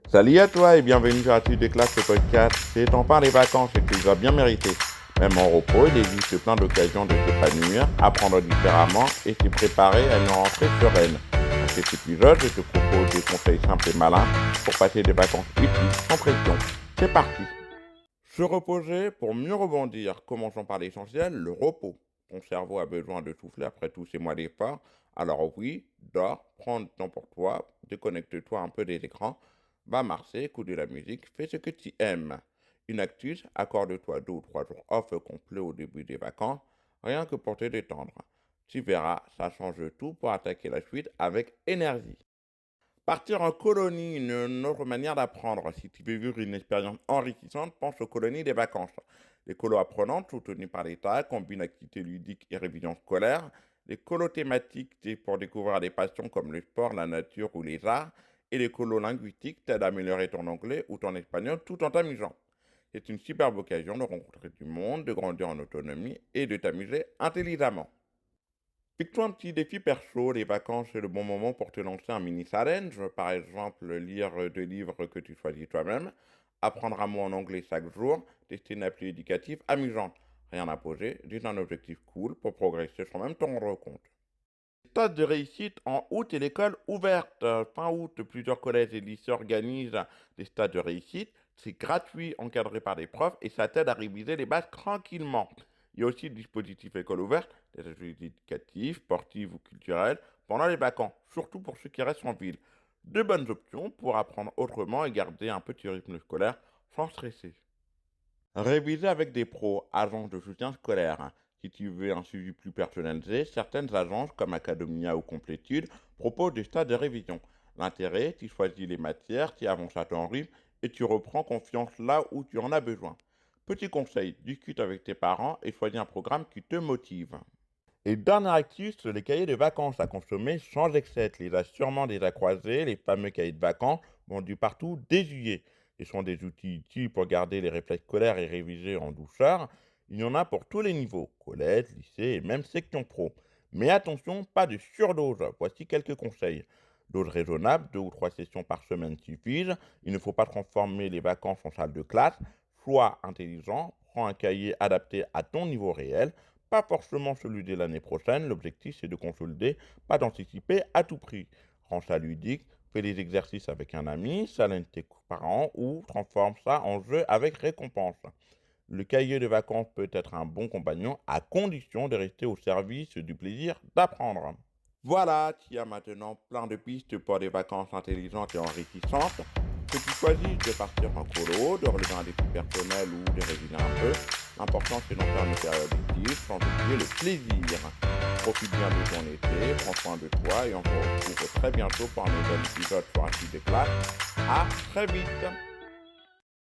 Salut à toi et bienvenue sur Astuces de classe, le podcast. C'est enfin les vacances et tu les as bien méritées. Même en repos, il existe plein d'occasions de s'épanouir, apprendre différemment et se préparer à une rentrée sereine. Dans cet épisode, je te propose des conseils simples et malins pour passer des vacances utiles sans pression. C'est parti. Se reposer pour mieux rebondir. Commençons par l'essentiel, le repos. Ton cerveau a besoin de souffler après tous ces mois d'efforts. Alors oui, dors, prends du temps pour toi, déconnecte-toi un peu des écrans, va marcher, écoute de la musique, fais ce que tu aimes. Une actus, accorde-toi 2 ou 3 jours off complet au début des vacances, rien que pour te détendre. Tu verras, ça change tout pour attaquer la suite avec énergie. Partir en colonie, une autre manière d'apprendre. Si tu veux vivre une expérience enrichissante, pense aux colonies des vacances. Les colos apprenantes, soutenues par l'État, combinent activités ludiques et révision scolaire. Les colos thématiques, c'est pour découvrir des passions comme le sport, la nature ou les arts. Et les colos linguistiques t'aident à améliorer ton anglais ou ton espagnol tout en t'amusant. C'est une superbe occasion de rencontrer du monde, de grandir en autonomie et de t'amuser intelligemment. Fixe-toi un petit défi perso, les vacances c'est le bon moment pour te lancer un mini challenge, par exemple lire 2 livres que tu choisis toi-même, apprendre un mot en anglais chaque jour, tester une appli éducative amusante. Rien à poser, juste un objectif cool pour progresser sans même t'en rendre compte. Stade de réussite en août et l'école ouverte. Fin août, plusieurs collèges et lycées organisent des stades de réussite. C'est gratuit, encadré par des profs et ça t'aide à réviser les bases tranquillement. Il y a aussi le dispositif école ouverte, des activités éducatives, sportives ou culturelles pendant les vacances, surtout pour ceux qui restent en ville. 2 bonnes options pour apprendre autrement et garder un petit rythme scolaire sans stresser. Réviser avec des pros, agences de soutien scolaire. Si tu veux un suivi plus personnalisé, certaines agences comme Academia ou Complétude proposent des stades de révision. L'intérêt, tu choisis les matières, tu avances à ton rythme et tu reprends confiance là où tu en as besoin. Petit conseil, discute avec tes parents et choisis un programme qui te motive. Et dernière astuce, les cahiers de vacances à consommer sans excès. Tu les as sûrement déjà croisés, les fameux cahiers de vacances vendus partout dès juillet. Ils sont des outils utiles pour garder les réflexes scolaires et réviser en douceur. Il y en a pour tous les niveaux, collège, lycée et même section pro. Mais attention, pas de surdose. Voici quelques conseils. Dose raisonnable, 2 ou 3 sessions par semaine suffisent. Il ne faut pas transformer les vacances en salle de classe. Sois intelligent, prends un cahier adapté à ton niveau réel, pas forcément celui de l'année prochaine. L'objectif, c'est de consolider, pas d'anticiper à tout prix. Rends ça ludique, fais les exercices avec un ami, challenge tes parents ou transforme ça en jeu avec récompense. Le cahier de vacances peut être un bon compagnon à condition de rester au service du plaisir d'apprendre. Voilà, tu as maintenant plein de pistes pour des vacances intelligentes et enrichissantes. Que tu choisis de partir en colo, de relever un défi personnel ou de réviser un peu, l'important c'est d'en faire une période utile sans oublier le plaisir. Profite bien de ton été, prends soin de toi et on se retrouve très bientôt pour un nouvel épisode sur un site de classe. À très vite!